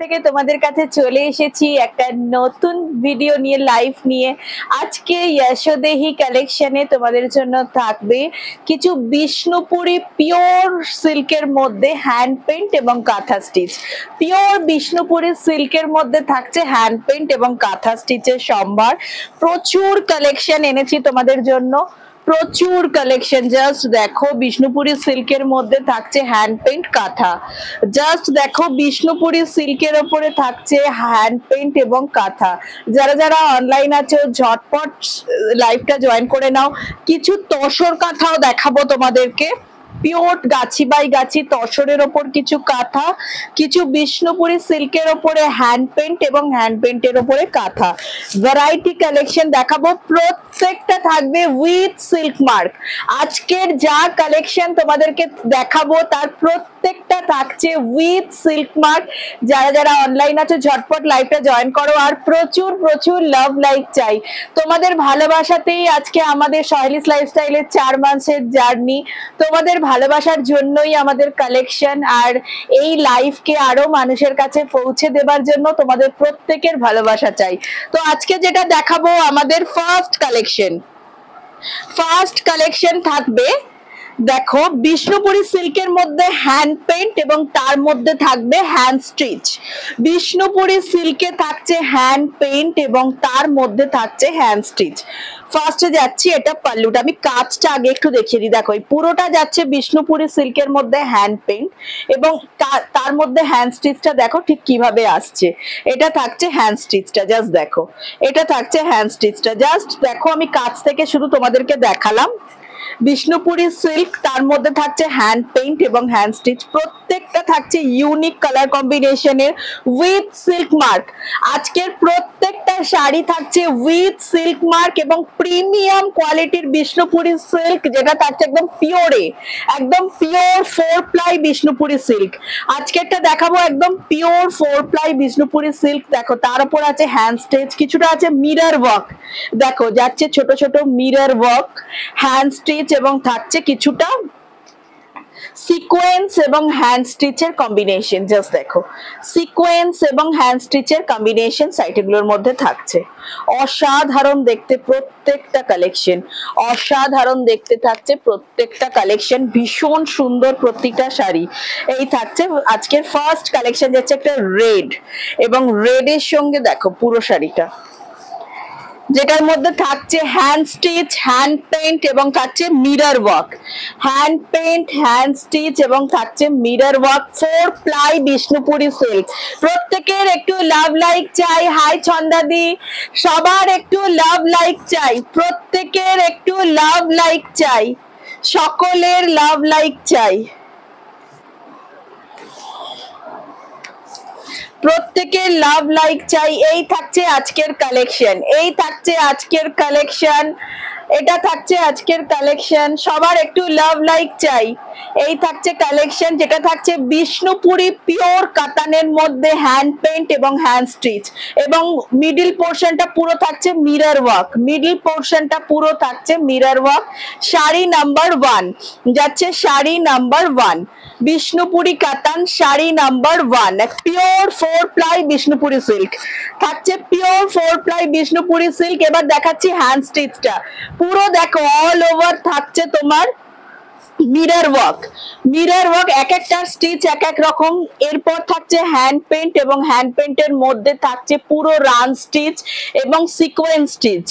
থেকে তোমাদের কাছে চলে এসেছি একটা নতুন ভিডিও নিয়ে, লাইভ নিয়ে। আজকে যশোদেহি কালেকশনে তোমাদের জন্য থাকবে কিছু বিষ্ণুপুরি পিওর সিল্কের মধ্যে হ্যান্ড পেইন্ট এবং কাঁথা স্টিচ। পিওর বিষ্ণুপুরি সিল্কের মধ্যে থাকছে হ্যান্ড পেইন্ট এবং কাঁথা স্টিচের সম্ভার। প্রচুর কালেকশন এনেছি তোমাদের জন্য, প্রচুর কালেকশন। জাস্ট দেখো, বিষ্ণুপুরি সিল্কের মধ্যে থাকছে হ্যান্ড পেইন্ট কাঁথা। জাস্ট দেখো, বিষ্ণুপুরি সিল্কের ওপরে থাকছে হ্যান্ড পেইন্ট এবং কাঁথা। যারা যারা অনলাইন আছো ঝটপট লাইভটা জয়েন করে নাও। কিছু তসর কাঁথাও দেখাবো তোমাদেরকে, পিওর গাছি বাই গাছি তসরের ওপর কিছু কাঁথা, কিছু বিষ্ণুপুরি সিল্কের ওপরে হ্যান্ড পেইন্ট এবং হ্যান্ড পেইন্টের ওপরে কাঁথা। ভ্যারাইটি কালেকশন দেখাবো, প্রত্যেকটা থাকবে উইথ সিল্ক মার্ক। আজকের যা কালেকশন তোমাদেরকে দেখাবো তার প্রত্যেকটা থাকছে উইথ সিল্ক মার্ক। যারা যারা অনলাইন আছে ঝটপট লাইভটা জয়েন করো। আর প্রচুর প্রচুর লাভ লাইক চাই, তোমাদের ভালোবাসাতেই আজকে আমাদের সহেলিস লাইফস্টাইলের 4 মাসের জার্নি। তোমাদের ভালোবাসার জন্যই আমাদের কালেকশন, আর এই লাইফকে আরো মানুষের কাছে পৌঁছে দেবার জন্য তোমাদের প্রত্যেকের ভালোবাসা চাই। তো আজকে যেটা দেখাবো আমাদের ফার্স্ট কালেকশন থাকবে, দেখো, বিষ্ণুপুরি সিল্কের মধ্যে হ্যান্ড পেইন্ট এবং তার মধ্যে থাকবে হ্যান্ড স্টিচ। বিষ্ণুপুরি সিল্কে থাকছে হ্যান্ড পেইন্ট এবং তার মধ্যে থাকছে হ্যান্ড স্টিচ। ফার্স্টে যাচ্ছি, এটা পাল্লুটা, আমি কাজটা আগে একটু দেখিয়ে দিই। দেখো, এই পুরোটা যাচ্ছে বিষ্ণুপুরি সিল্কের মধ্যে হ্যান্ড পেইন্ট এবং তার মধ্যে হ্যান্ড স্টিচটা দেখো ঠিক কিভাবে আসছে। এটা থাকছে হ্যান্ড স্টিচটা, জাস্ট দেখো, এটা থাকছে হ্যান্ড স্টিচটা। জাস্ট দেখো, আমি কাজ থেকে শুধু তোমাদেরকে দেখালাম। বিষ্ণুপুরি সিল্ক, তার মধ্যে থাকছে হ্যান্ড পেইন্ট এবং হ্যান্ড স্টিচ। প্রত্যেকটা থাকছে ইউনিক কালার কম্বিনেশনের উইথ সিল্ক মার্ক। আজকের প্রত্যেকটা শাড়ি থাকছে উইথ সিল্ক মার্ক এবং প্রিমিয়াম কোয়ালিটির বিষ্ণুপুরি সিল্ক, যেটা থাকছে একদম পিওরে, একদম পিওর 4 প্লাই বিষ্ণুপুরি সিল্ক। আজকেরটা দেখাবো একদম পিওর 4 প্লাই বিষ্ণুপুরি সিল্ক। দেখো, তার উপর আছে হ্যান্ড স্টিচ, কিছুটা আছে মিরর ওয়ার্ক। দেখো, যাচ্ছে ছোট ছোট মিরর ওয়ার্ক, হ্যান্ড স্টিচ এবং থাকছে কিছুটা সিকোয়েন্স এবং হ্যান্ড স্টিচের কম্বিনেশন। জাস্ট দেখো, সিকোয়েন্স এবং হ্যান্ড স্টিচের কম্বিনেশন সাইডগুলোর মধ্যে থাকছে। অসাধারণ দেখতে প্রত্যেকটা কালেকশন, অসাধারণ দেখতে থাকছে প্রত্যেকটা কালেকশন, ভীষণ সুন্দর প্রত্যেকটা শাড়ি। এই থাকছে আজকের ফার্স্ট কালেকশন, যাচ্ছে একটা রেড এবং রেডের সঙ্গে দেখো পুরো শাড়িটা, যেটার মধ্যে থাকছে হ্যান্ড স্টিচ, হ্যান্ড পেইন্ট এবং থাকছে mirror work. Hand paint, hand stitch এবং থাকছে mirror work, 4 ply Bishnupuri silk. প্রত্যেকের একটু লাভ লাইক চাই। হাই ছন্দাদি, সবার একটু লাভ লাইক চাই, প্রত্যেকের একটু লাভ লাইক চাই, সকলের লাভ লাইক চাই, প্রত্যেকের লাভ লাইক চাই। এই থাকছে আজকের কালেকশন, এই থাকছে আজকের কালেকশন, এটা থাকছে আজকের কালেকশন, সবার একটু লাভ লাইক চাই। এই থাকছে কালেকশন, যেটা থাকছে বিষ্ণুপুরি পিওর কাতানের মধ্যে হ্যান্ড পেইন্ট এবং হ্যান্ড স্টিচ এবং মিডল পোর্শনটা পুরো থাকছে মিরর ওয়ার্ক, মিডল পোর্শনটা পুরো থাকছে মিরর ওয়ার্ক। শাড়ি নাম্বার 1 যাচ্ছে, শাড়ি নাম্বার 1 বিষ্ণুপুরি কাতান, sari number 1 pure 4 ply Bishnupuri silk থাকছে, পিওর 4 প্লাই বিষ্ণুপুরি সিল্ক। এবার দেখাচ্ছি হ্যান্ড স্টিচটা, পুরো দেখো অল ওভার থাকছে তোমার মিরর ওয়ার্ক, মিরর ওয়ার্ক, এক একটা স্টিচ এক এক রকম। এরপর থাকছে হ্যান্ড পেইন্ট এবং হ্যান্ড পেইন্টের মধ্যে থাকছে পুরো রান স্টিচ এবং সিকোয়েন্স স্টিচ।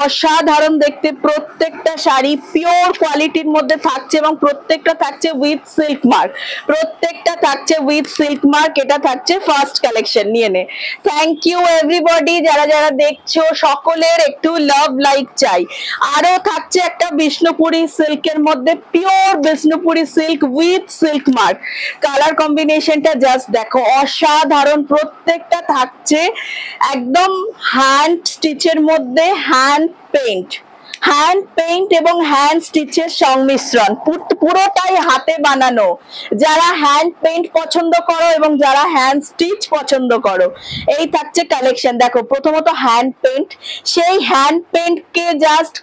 অসাধারণ দেখতে প্রত্যেকটা শাড়ি, পিওর কোয়ালিটির মধ্যে থাকছে এবং প্রত্যেকটা থাকছে উইথ সিল্ক মার্ক, প্রত্যেকটা থাকছে উইথ সিল্ক মার্ক। এটা থাকছে ফার্স্ট কালেকশন, নিয়ে নে। থ্যাংক ইউ এভরিবডি, যারা যারা দেখছো সকলের একটু লাভ লাইক চাই। আরো থাকছে একটা বিষ্ণুপুরি সিল্কের মধ্যে, pure Bishnupuri silk with silk mark. Colour কম্বিনেশনটা জাস্ট দেখো, অসাধারণ। প্রত্যেকটা থাকছে একদম হ্যান্ড স্টিচের মধ্যে হ্যান্ড পেইন্ট এবং হ্যান্ড স্টিচের সংমিশ্রণ, পুরোটাই হাতে বানানো। যারা হ্যান্ড পেইন্ট পছন্দ করো এবং যারা হ্যান্ড স্টিচ পছন্দ করো, এই থাকছে কালেকশন। দেখো, প্রথমত হ্যান্ড পেইন্ট, সেই হ্যান্ড পেইন্টকে জাস্ট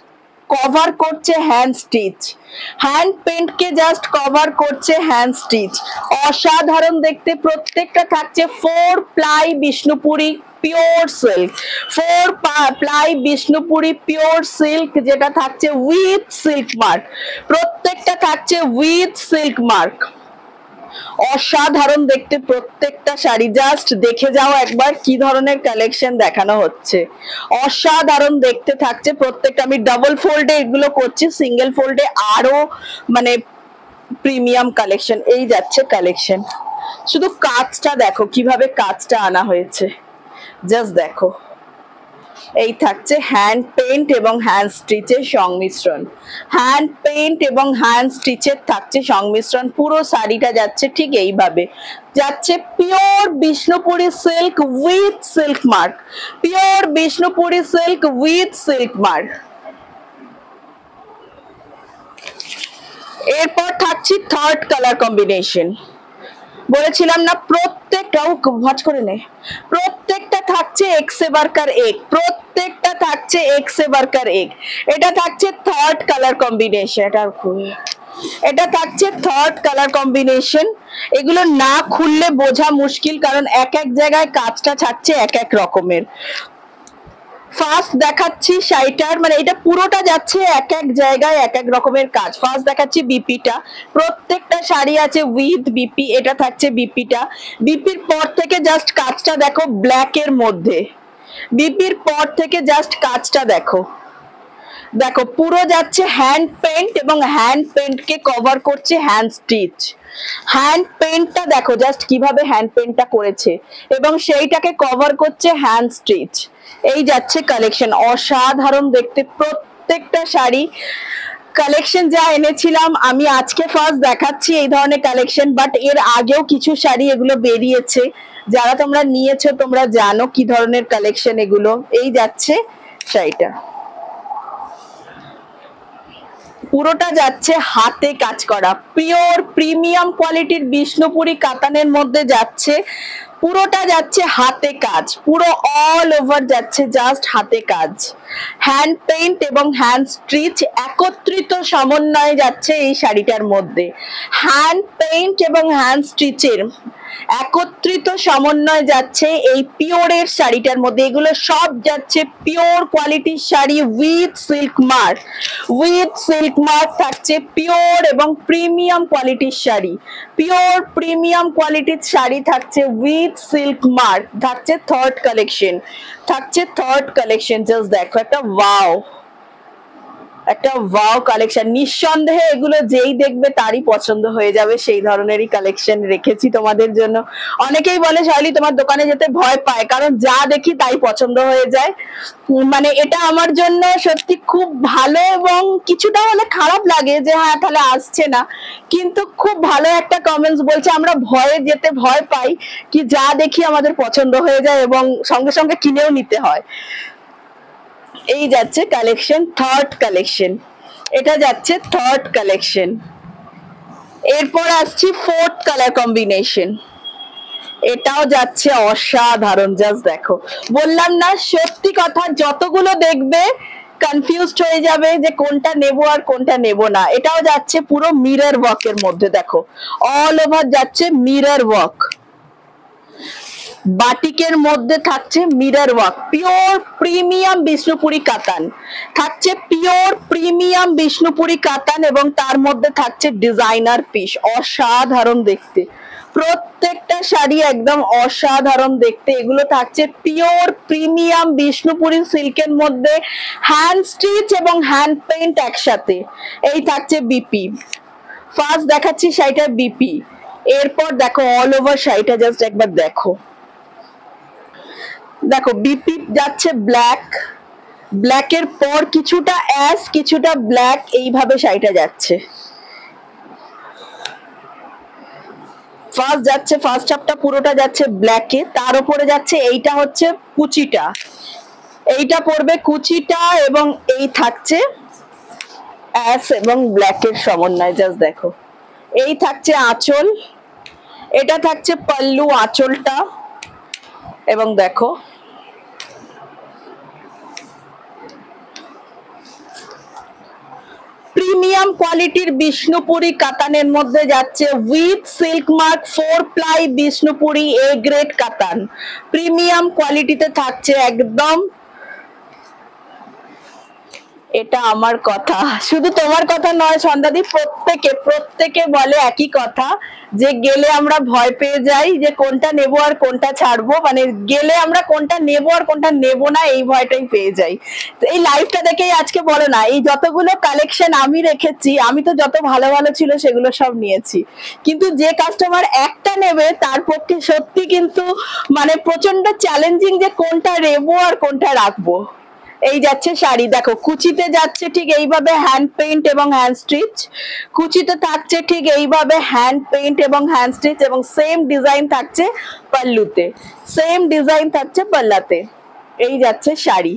কভার করছে হ্যান্ড স্টিচ, হ্যান্ড পেন্ট কে জাস্ট কভার করছে হ্যান্ড স্টিচ। অসাধারণ দেখতে, প্রত্যেকটা থাকছে 4 ply Bishnupuri pure silk, 4 ply Bishnupuri pure silk, যেটা থাকছে উইথ সিল্ক মার্ক, প্রত্যেকটা থাকছে উইথ সিল্ক মার্ক। অসাধারণ দেখতে প্রত্যেকটা শাড়ি, জাস্ট দেখে যাও একবার কি ধরনের কালেকশন দেখানো হচ্ছে। অসাধারণ দেখতে থাকছে প্রত্যেকটা। আমি ডাবল ফোল্ডে এগুলো করছি, সিঙ্গেল ফোল্ডে আরো মানে প্রিমিয়াম কালেকশন। এই যাচ্ছে কালেকশন, শুধু কাজটা দেখো কিভাবে কাজটা আনা হয়েছে, জাস্ট দেখো। এই থাকছে হ্যান্ড পেইন্ট এবং হ্যান্ড স্টিচের সংমিশ্রণ, হ্যান্ড পেইন্ট এবং হ্যান্ড স্টিচের থাকছে সংমিশ্রণ। পুরো শাড়িটা যাচ্ছে ঠিক এইভাবে, যাচ্ছে pure Bishnupuri silk with silk mark, pure Bishnupuri silk with silk mark. এরপর থাকছে থার্ড কালার কম্বিনেশন। বলেছিলাম না প্রত্যেকটাও ভাঁজ করে নে, প্রত্যেকটা থাকছে এক সে বারকার এক, প্রত্যেকটা থাকছে এক সে বারকার এক। এটা থাকছে থার্ড কালার কম্বিনেশন, এটা থাকছে থার্ড কালার কম্বিনেশন। এগুলো না খুললে বোঝা মুশকিল, কারণ এক এক জায়গায় কাজটা থাকছে এক এক রকমের। ফার্স্ট দেখাচ্ছি শাড়িটার, মানে এটা পুরোটা যাচ্ছে এক এক জায়গায় এক এক রকমের কাজ। ফার্স্ট দেখাচ্ছি বিপিটা, প্রত্যেকটা শাড়ি আছে উইথ বিপি, এটা থাকছে বিপিটা। বিপির পর থেকে জাস্ট কাজটা দেখো ব্ল্যাক এর মধ্যে, বিপির পর থেকে জাস্ট কাজটা দেখো, দেখো পুরো যাচ্ছে হ্যান্ড পেইন্ট এবং হ্যান্ড পেইন্ট কে কভার করছে হ্যান্ড স্টিচ। হ্যান্ড পেইন্টটা দেখো জাস্ট কিভাবে হ্যান্ড পেইন্টটা করেছে এবং সেইটাকে কভার করছে হ্যান্ড স্টিচ। এই যাচ্ছে কালেকশন, অসাধারণ দেখতে প্রত্যেকটা শাড়ি। কালেকশন যা এনেছিলাম আমি আজকে ফার্স্ট দেখাচ্ছি এই ধরনের কালেকশন, বাট এর আগেও কিছু শাড়ি এগুলো বেরিয়েছে, যারা তোমরা নিয়েছো তোমরা জানো কি ধরনের কালেকশন এগুলো। এই যাচ্ছে শাড়িটা, পুরোটা যাচ্ছে হাতে কাজ করা, পিওর প্রিমিয়াম কোয়ালিটির বিষ্ণুপুরি কাতানের মধ্যে যাচ্ছে, পুরোটা যাচ্ছে হাতে কাজ, পুরো অল ওভার যাচ্ছে জাস্ট হাতে কাজ। হ্যান্ড পেইন্ট এবং হ্যান্ড স্টিচ একত্রিত সমন্বয়ে যাচ্ছে এই শাড়িটার মধ্যে। হ্যান্ড পেইন্ট এবং হ্যান্ড স্টিচের একত্রিত সমন্বয় যাচ্ছে এই পিওরের শাড়িটার মধ্যে। এগুলো সব যাচ্ছে পিওর কোয়ালিটির sari with silk mark, with silk mark থাকছে পিওর এবং প্রিমিয়াম কোয়ালিটির শাড়ি, পিওর প্রিমিয়াম কোয়ালিটির শাড়ি থাকছে উইথ সিল্ক মার্ক। থাকছে থার্ড কালেকশন, থাকছে থার্ড কালেকশন, জাস্ট দেখো একটা ওয়াও, একটা ওয়াও কালেকশন। নিঃসন্দেহে এগুলো যেই দেখবে তারই পছন্দ হয়ে যাবে, সেই ধরনেরই কালেকশন রেখেছি তোমাদের জন্য। অনেকেই বলে শাইলি তোমার দোকানে যেতে ভয় পায়, কারণ যা দেখি তাই পছন্দ হয়ে যায়। মানে এটা আমার জন্য সত্যি খুব ভালো এবং কিছুটা হলে খারাপ লাগে যে হ্যাঁ তাহলে আসছে না, কিন্তু খুব ভালো একটা কমেন্টস বলছে আমরা ভয়ে যেতে ভয় পাই, কি যা দেখি আমাদের পছন্দ হয়ে যায় এবং সঙ্গে সঙ্গে কিনেও নিতে হয়। এই যাচ্ছে কালেকশন, থার্ড কালেকশন, এটা যাচ্ছে থার্ড কালেকশন। এরপর আসছি ফোর্থ কালার কম্বিনেশন, এটাও যাচ্ছে অসাধারণ, জাস্ট দেখো। বললাম না সত্যি কথা, যতগুলো দেখবে কনফিউজড হয়ে যাবে যে কোনটা নেব আর কোনটা নেব না। এটাও যাচ্ছে পুরো মিরর ওয়ার্কের মধ্যে, দেখো অল ওভার যাচ্ছে মিরর ওয়ার্ক, বাটিকের মধ্যে থাকছে mirror work, pure premium Bishnupuri কাতান থাকছে, পিওর প্রিমিয়াম বিষ্ণুপুরি কাতান এবং তার মধ্যে থাকছে ডিজাইনার পিস। অসাধারণ দেখতে প্রত্যেকটা শাড়ি, একদম অসাধারণ দেখতে। এগুলো থাকছে পিওর প্রিমিয়াম বিষ্ণুপুরি সিল্কের মধ্যে, হ্যান্ড স্টিচ এবং হ্যান্ড পেইন্ট একসাথে। এই থাকছে বিপি, ফার্স্ট দেখাচ্ছি শাড়িটা বিপি, এরপর দেখো অল ওভার শাড়িটা জাস্ট একবার দেখো, দেখো বিপি যাচ্ছে ব্ল্যাক, ব্ল্যাকের পর কিছুটা অ্যাশ কিছুটা ব্ল্যাক, এইভাবে শাড়িটা যাচ্ছে। ফার্স্ট যাচ্ছে, ফার্স্ট হাফটা পুরোটা যাচ্ছে ব্ল্যাকে, তার উপরে যাচ্ছে এইটা হচ্ছে কুচিটা, এইটা পড়বে কুচিটা এবং এই থাকছে অ্যাশ এবং ব্ল্যাকের সমন্বয়, জাস্ট দেখো। এই থাকছে আঁচল, এটা থাকছে পাল্লু আঁচলটা এবং দেখো প্রিমিয়াম কোয়ালিটির বিষ্ণুপুরি কাতানের মধ্যে যাচ্ছে with silk mark 4 ply Bishnupuri A grade কাতান। প্রিমিয়াম কোয়ালিটিতে থাকছে একদম। এটা আমার কথা, শুধু তোমার কথা নয় সন্ধ্যাদি, প্রত্যেকে বলে একই কথা, যে গেলে আমরা ভয় পেয়ে যাই যে কোনটা নেব আর কোনটা ছাড়বো, মানে গেলে আমরা কোনটা নেব আর কোনটা নেব না এই ভয়টাই পেয়ে যাই। তো এই লাইভটা দেখেই আজকে বলো না, এই যতগুলো কালেকশন আমি রেখেছি, আমি তো যত ভালো ভালো ছিল সেগুলো সব নিয়েছি, কিন্তু যে কাস্টমার একটা নেবে তার পক্ষে সত্যি কিন্তু মানে প্রচন্ড চ্যালেঞ্জিং যে কোনটা নেবো আর কোনটা রাখবো। এই যাচ্ছে শাড়ি, দেখো কুচিতে যাচ্ছে ঠিক এইভাবে হ্যান্ড পেইন্ট এবং হ্যান্ড স্টিচ, কুচিতে থাকছে ঠিক এইভাবে হ্যান্ড পেইন্ট এবং হ্যান্ড স্টিচ, এবং সেম ডিজাইন থাকছে পাল্লুতে, সেম ডিজাইন থাকছে পাল্লাতে। এই যাচ্ছে শাড়ি,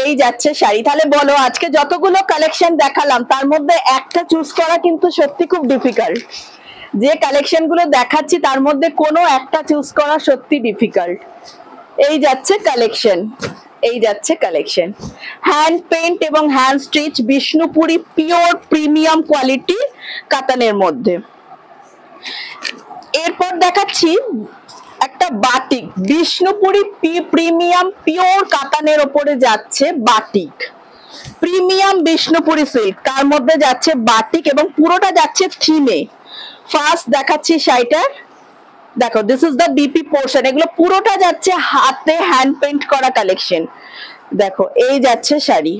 এই যাচ্ছে শাড়ি। তাহলে বলো আজকে যতগুলো কালেকশন দেখালাম তার মধ্যে একটা চুজ করা কিন্তু সত্যি খুব ডিফিকাল্ট। যে কালেকশন গুলো দেখাচ্ছি তার মধ্যে কোনো একটা চুজ করা সত্যি ডিফিকাল্ট। এই যাচ্ছে কালেকশন, এই যাচ্ছে কালেকশন, হ্যান্ড পেইন্ট এবং hand stitch Bishnupuri pure premium quality কাতানের মধ্যে। এরপর দেখাচ্ছি একটা বাটিক, বিষ্ণুপুরি প্রিমিয়াম পিওর কাতানের ওপরে যাচ্ছে বাটিক, প্রিমিয়াম বিষ্ণুপুরি সিল্ক, তার মধ্যে যাচ্ছে বাটিক এবং পুরোটা যাচ্ছে থিমে। ফার্স্ট দেখাচ্ছি শাড়িটার, দেখো this is the BP portion, এগুলো পুরোটা যাচ্ছে হাতে হ্যান্ড পেইন্ট করা কালেকশন। দেখো এই যাচ্ছে শাড়ি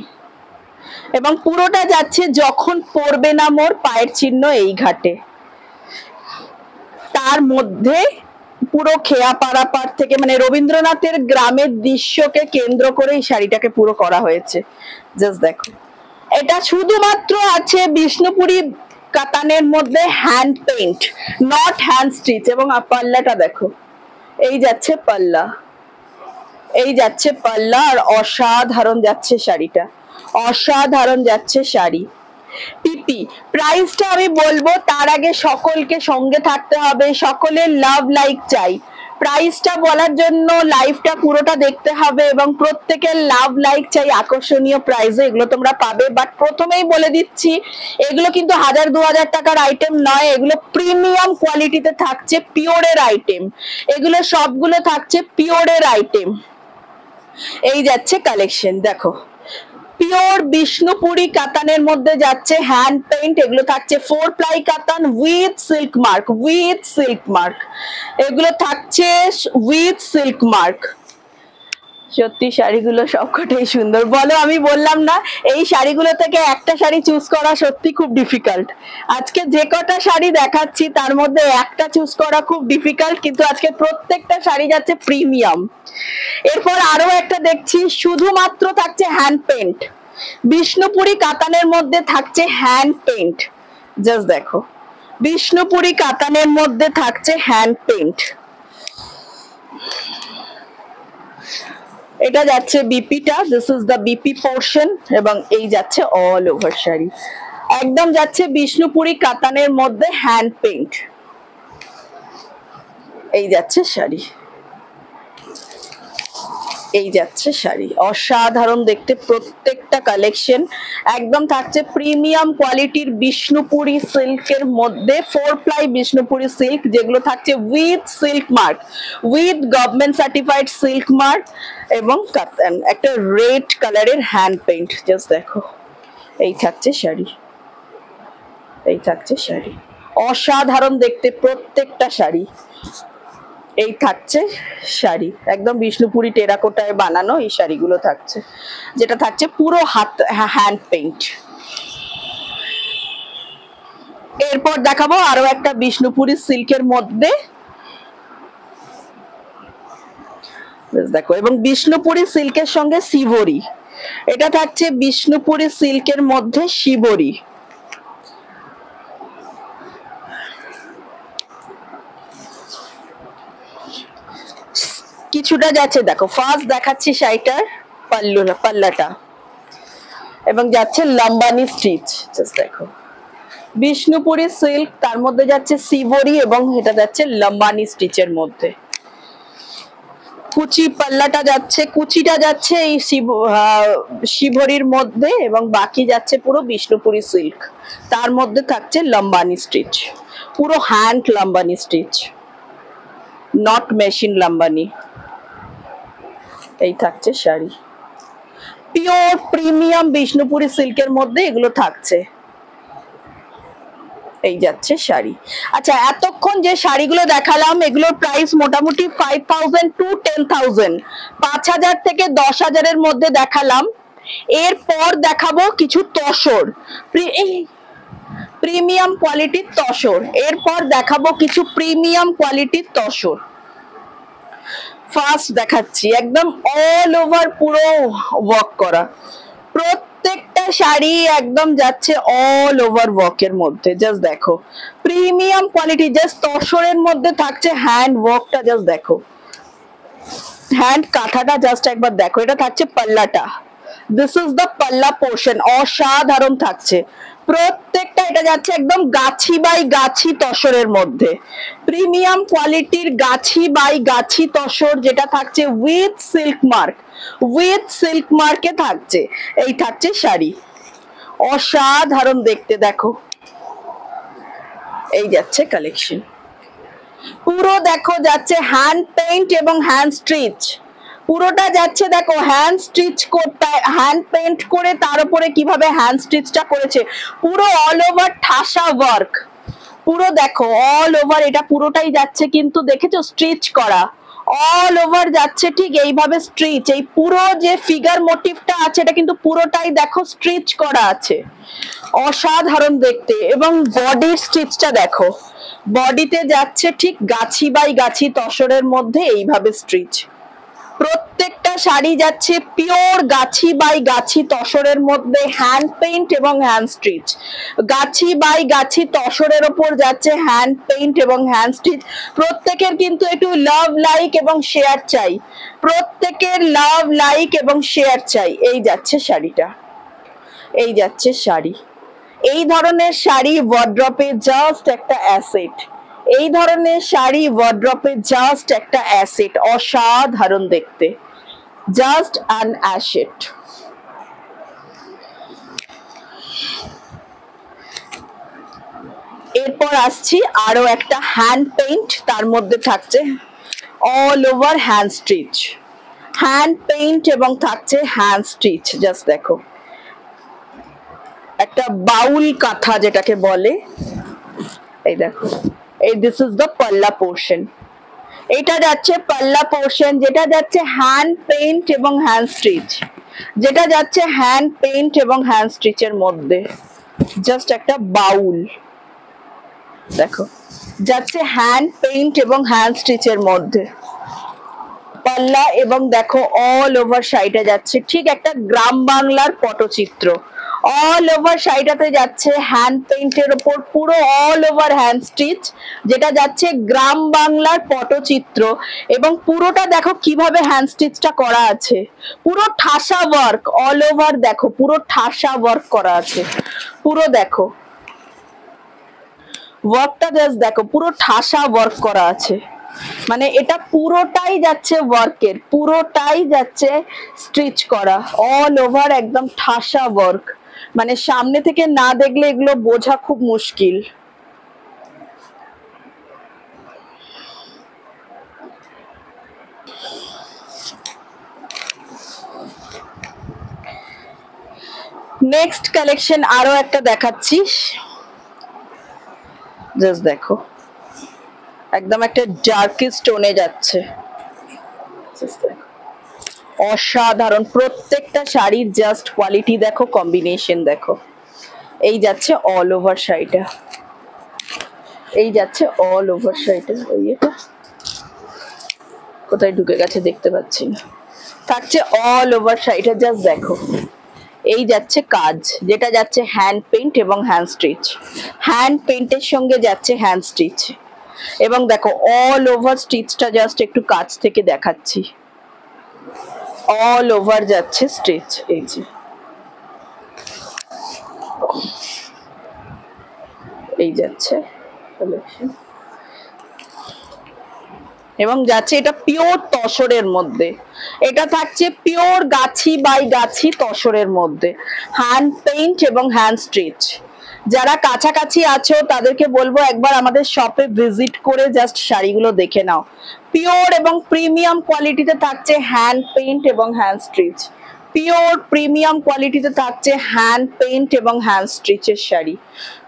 এবং পুরোটা যাচ্ছে যখন পড়বে না মোর পায়ের চিহ্ন এই ঘাটে। তার মধ্যে পুরো খেয়াপাড়া পাড় থেকে মানে রবীন্দ্রনাথের গ্রামের দৃশ্যকে কেন্দ্র করে এই শাড়িটাকে পুরো করা হয়েছে। জাস্ট দেখো, এটা শুধুমাত্র আছে বিষ্ণুপুরি কাতানের মধ্যে hand paint, not hand stitch. এবং পাল্লাটা দেখো, এই যাচ্ছে পাল্লা, এই যাচ্ছে পাল্লা, আর অসাধারণ যাচ্ছে শাড়িটা, অসাধারণ যাচ্ছে শাড়ি। পিপি প্রাইসটা আমি বলবো তার আগে সকলকে সঙ্গে থাকতে হবে, সকলের লাভ লাইক চাই। প্রাইসটা বলার জন্য লাইভটা পুরোটা দেখতে হবে এবং প্রত্যেকের লাভ লাইক চাই আকর্ষণীয় প্রাইসে, এগুলো তোমরা পাবে। বাট প্রথমেই বলে দিচ্ছি এগুলো কিন্তু 1000-2000 টাকার আইটেম নয়, এগুলো প্রিমিয়াম কোয়ালিটিতে থাকছে, পিওরের আইটেম, এগুলো সবগুলো থাকছে পিওরের আইটেম। এই যাচ্ছে কালেকশন, দেখো পিওর বিষ্ণুপুরি কাতানের মধ্যে যাচ্ছে হ্যান্ড পেইন্ট, এগুলো থাকছে 4 প্লাই কাতান with silk mark, with silk mark, এগুলো থাকছে উইথ সিল্ক মার্ক। সত্যি শাড়িগুলো সবকটাই সুন্দর, বলো আমি বললাম না এই শাড়িগুলো থেকে একটা শাড়ি চুজ করা সত্যি খুব ডিফিকাল্ট। আজকে যে কটা শাড়ি দেখাচ্ছি তার মধ্যে একটা চুজ করা খুব ডিফিকাল্ট, কিন্তু আজকে প্রত্যেকটা শাড়ি যাচ্ছে প্রিমিয়াম। এরপর আরো একটা দেখছি শুধুমাত্র থাকছে হ্যান্ড পেইন্ট, বিষ্ণুপুরি কাতানের মধ্যে থাকছে হ্যান্ড পেইন্ট। জাস্ট দেখো, বিষ্ণুপুরি কাতানের মধ্যে থাকছে হ্যান্ড পেইন্ট। এটা যাচ্ছে বিপিটা, this is the BP portion, এবং এই যাচ্ছে অল ওভার শাড়ি, একদম যাচ্ছে বিষ্ণুপুরি কাতানের মধ্যে হ্যান্ড পেইন্ট। এই যাচ্ছে শাড়ি, এই যাচ্ছে শাড়ি, অসাধারণ দেখতে প্রত্যেকটা কালেকশন, একদম থাকছে প্রিমিয়াম কোয়ালিটির বিষ্ণুপুরি সিল্কের মধ্যে 4 প্লাই বিষ্ণুপুরি সিল্ক, যেগুলো থাকছে with silk mark, with government certified silk mark এবং কাতান, একটা রেড কালারের হ্যান্ড পেইন্ট। জাস্ট দেখো, এই থাকছে শাড়ি, এই থাকছে শাড়ি, অসাধারণ দেখতে প্রত্যেকটা শাড়ি। এই থাকছে শাড়ি, একদম বিষ্ণুপুরি টেরাকোটায় বানানো এই শাড়িগুলো থাকছে, যেটা থাকছে পুরো হাত হ্যান্ড পেইন্ট। এরপর দেখাবো আরো একটা বিষ্ণুপুরি সিল্কের মধ্যে, দেখো, এবং বিষ্ণুপুরি সিল্কের সঙ্গে শিবরি, এটা থাকছে বিষ্ণুপুরি সিল্কের মধ্যে শিবরি। কিছুটা যাচ্ছে, দেখো ফার্স্ট দেখাচ্ছি শাড়িটার পাল্লাটা, এবং যাচ্ছে লম্বানি স্টিচ। জাস্ট দেখো, বিষ্ণুপুরি সিল্ক, তার মধ্যে যাচ্ছে শিবরি এবং এটা যাচ্ছে লম্বানি স্টিচের মধ্যে। কুচি পাল্লাটা যাচ্ছে, কুচিটা যাচ্ছে এই শিবরির মধ্যে এবং বাকি যাচ্ছে পুরো বিষ্ণুপুরি সিল্ক। তার মধ্যে থাকছে লম্বানি স্টিচ, পুরো hand Lambani stitch, not machine Lambani. এই থাকছে শাড়ি, পিওর প্রিমিয়াম বিষ্ণুপুরি সিল্কের মধ্যে এগুলো থাকছে। এই যাচ্ছে শাড়ি। আচ্ছা, এতক্ষণ যে শাড়িগুলো দেখালাম এগুলোর প্রাইস মোটামুটি 5000 টু 10000, 5000 থেকে 10000 এর মধ্যে দেখালাম। এরপর দেখাবো কিছু তসর, প্রিমিয়াম কোয়ালিটির তসর। এরপর দেখাবো কিছু প্রিমিয়াম কোয়ালিটির তসর। ফার্স্ট দেখাচ্ছি একদম অল ওভার পুরো ওয়ার্ক করা, প্রত্যেকটা শাড়ি একদম যাচ্ছে অল ওভার ওয়ার্কের মধ্যে। জাস্ট দেখো প্রিমিয়াম কোয়ালিটি, জাস্ট তসরের মধ্যে থাকছে হ্যান্ড ওয়ার্কটা। জাস্ট দেখো হ্যান্ড কাঁথাটা, জাস্ট একবার দেখো। এটা থাকছে পাল্লাটা, দিস ইজ দ্য পাল্লা পোর্শন, অসাধারণ থাকছে প্রত্যেকটা। এটা যাচ্ছে একদম গাছি বাই গাছি তসরের মধ্যে, প্রিমিয়াম কোয়ালিটির গাছি বাই গাছি তসর, যেটা থাকছে with silk mark, with silk মার্কে থাকছে। এই থাকছে শাড়ি, অসাধারণ দেখতে। দেখো এই যাচ্ছে কালেকশন, পুরো দেখো যাচ্ছে হ্যান্ড পেইন্ট এবং হ্যান্ড স্টিচ, পুরোটা যাচ্ছে। দেখো হ্যান্ড স্টিচ করতে, হ্যান্ড পেইন্ট করে তার উপরে কিভাবে হ্যান্ড স্টিচটা করেছে, পুরো অল ওভার ঠাসা ওয়ার্ক, পুরো দেখো অল ওভার। এটা পুরোটাই যাচ্ছে কিন্তু দেখেছো স্টিচ করা, অল ওভার যাচ্ছে ঠিক এইভাবে স্টিচ। এই পুরো যে ফিগার মোটিভটা আছে এটা কিন্তু পুরোটাই দেখো স্টিচ করা আছে, অসাধারণ দেখতে। এবং বডির স্টিচটা দেখো, বডিতে যাচ্ছে ঠিক গাছি বাই গাছি তসরের মধ্যে এইভাবে স্টিচ। প্রত্যেকটা শাড়ি যাচ্ছে পিওর গাছি বাই গাছি তসরের মধ্যে, হ্যান্ড পেইন্ট এবং হ্যান্ড স্টিচ। গাছি বাই গাছি তসরের ওপর যাচ্ছে হ্যান্ড পেইন্ট এবং হ্যান্ড স্টিচ। প্রত্যেকের কিন্তু একটু লাভ লাইক এবং শেয়ার চাই, প্রত্যেকের লাভ লাইক এবং শেয়ার চাই। এই যাচ্ছে শাড়িটা, এই যাচ্ছে শাড়ি। এই ধরনের শাড়ি ওয়ার্ড্রপে জাস্ট একটা অ্যাসেট, এই ধরনের শাড়ি ওয়ার্ড্রপে জাস্ট একটা অ্যাসেট, অসাধারণ দেখতে, জাস্ট অ্যান অ্যাসেট। এরপর আসছি আরো একটা হ্যান্ড পেইন্ট, তার মধ্যে থাকছে all over hand stitch, hand paint এবং থাকছে হ্যান্ড স্টিচ। জাস্ট দেখো একটা বাউল কাঁথা যেটাকে বলে, এই দেখো এই দিস ইজ দ্য পাল্লা পোর্শন। এটা যাচ্ছে পাল্লা পোর্শন, যেটা যাচ্ছে হ্যান্ড পেইন্ট এবং হ্যান্ড স্টিচ, যেটা যাচ্ছে হ্যান্ড পেইন্ট এবং হ্যান্ড স্টিচের মধ্যে। জাস্ট একটা বাউল দেখো যাচ্ছে হ্যান্ড পেইন্ট এবং হ্যান্ড স্টিচের মধ্যে পাল্লা। এবং দেখো অল ওভার শাড়িটা যাচ্ছে ঠিক একটা গ্রাম বাংলার পটচিত্র, অল ওভার শাড়িটাতে যাচ্ছে হ্যান্ড পেইন্টের উপর পুরো অল ওভার হ্যান্ড স্টিচ, যেটা যাচ্ছে গ্রাম বাংলার পটচিত্র। এবং পুরোটা দেখো কিভাবে হ্যান্ড স্টিচটা করা আছে, পুরো ঠাসা ওয়ার্ক অল ওভার। দেখো পুরো ঠাসা ওয়ার্ক করা আছে, পুরো দেখো ওয়ার্কটা জাস্ট দেখো, পুরো ঠাসা ওয়ার্ক করা আছে। মানে এটা পুরোটাই যাচ্ছে ওয়ার্কের, পুরোটাই যাচ্ছে স্টিচ করা অল ওভার, একদম ঠাসা ওয়ার্ক। মানে সামনে থেকে না দেখলে এগুলো বোঝা খুব মুশকিল। নেক্সট কালেকশন আরো একটা দেখাচ্ছি, জাস্ট দেখো একদম একটা ডার্কি স্টোনে যাচ্ছে, অসাধারণ। প্রত্যেকটা শাড়ির জাস্ট কোয়ালিটি দেখো, কম্বিনেশন দেখো। এই যাচ্ছে অল ওভার শাড়িটা, এই যাচ্ছে অল ওভার শাড়িটা। ওই এটা কোথায় ঢুকে গেছে দেখতে পাচ্ছি না, থাকছে অল ওভার শাড়িটা। জাস্ট দেখো এই যাচ্ছে কাজ, যেটা যাচ্ছে হ্যান্ড পেইন্ট এবং হ্যান্ড স্টিচ, হ্যান্ড পেইন্টের সঙ্গে যাচ্ছে হ্যান্ড স্টিচ। এবং দেখো অল ওভার স্টিচটা জাস্ট একটু কাছ থেকে দেখাচ্ছি, অল ওভার যাচ্ছে স্টিচ। এই যে এই যাচ্ছে কালেকশন, এবং যাচ্ছে এটা পিওর তসরের মধ্যে, এটা থাকছে পিওর গাছি বাই গাছি তসরের মধ্যে, হ্যান্ড পেইন্ট এবং হ্যান্ড স্টিচ, যারা কাছাকাছি আছো তাদেরকে বলবো একবার আমাদের শপে ভিজিট করে জাস্ট শাড়িগুলো দেখে নাও। পিওর এবং প্রিমিয়াম কোয়ালিটিতে থাকছে হ্যান্ড পেইন্ট এবং হ্যান্ড স্টিচ। পিওর প্রিমিয়াম কোয়ালিটিতে থাকছে হ্যান্ড পেইন্ট এবং হ্যান্ড স্টিচের শাড়ি।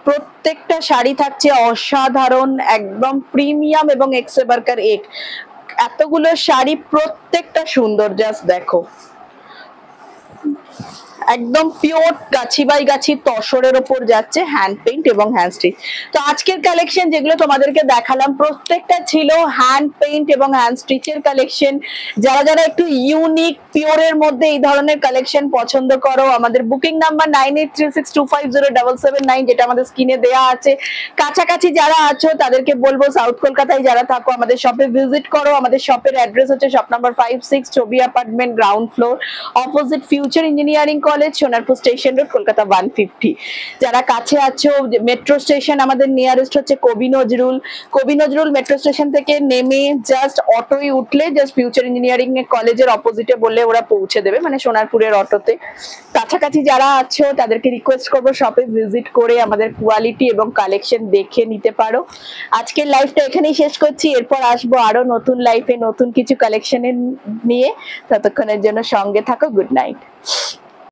প্রত্যেকটা শাড়ি থাকছে অসাধারণ, একদম প্রিমিয়াম এবং এক্সে বার্কার এক। এতগুলো শাড়ি প্রত্যেকটা সুন্দর, জাস্ট দেখো একদম পিওর গাছি বাই গাছি তসরের ওপর যাচ্ছে হ্যান্ড পেইন্ট এবং হ্যান্ড স্টিচ। তো আজকের কালেকশন যেগুলো তোমাদেরকে দেখালাম প্রত্যেকটা ছিল হ্যান্ড পেইন্ট এবং হ্যান্ড স্টিচের কালেকশন। যারা যারা একটু ইউনিক পিওরের মধ্যে এই ধরনের কালেকশন পছন্দ করো, আমাদের বুকিং নাম্বার 9836250779 যেটা আমাদের স্ক্রিনে দেয়া আছে। কাছাকাছি যারা আছো তাদেরকে বলবো সাউথ কলকাতায় যারা থাকো আমাদের শপে ভিজিট করো। আমাদের শপের অ্যাড্রেস হচ্ছে শপ নাম্বার 56 ছবি apartment, ground floor, opposite future engineering college, Sonarpur station road, Kolkata 150। যারা কাছে আছো মেট্রো স্টেশন আমাদের নিয়ারেস্ট হচ্ছে কবি নজরুল। কবি নজরুল মেট্রো স্টেশন থেকে নেমে জাস্ট অটোই উঠলে জাস্ট ফিউচার ইঞ্জিনিয়ারিং কলেজের অপোজিটে বললে ওরা পৌঁছে দেবে, মানে সোনারপুরের অটোতে। কাছাকাছি যারা আছো তাদেরকে রিকোয়েস্ট করবো শপে ভিজিট করে আমাদের কোয়ালিটি এবং কালেকশন দেখে নিতে পারো। আজকের লাইফটা এখানেই শেষ করছি, এরপর আসবো আরো নতুন লাইফে নতুন কিছু কালেকশনের নিয়ে। ততক্ষণের জন্য সঙ্গে থাকো। Good night.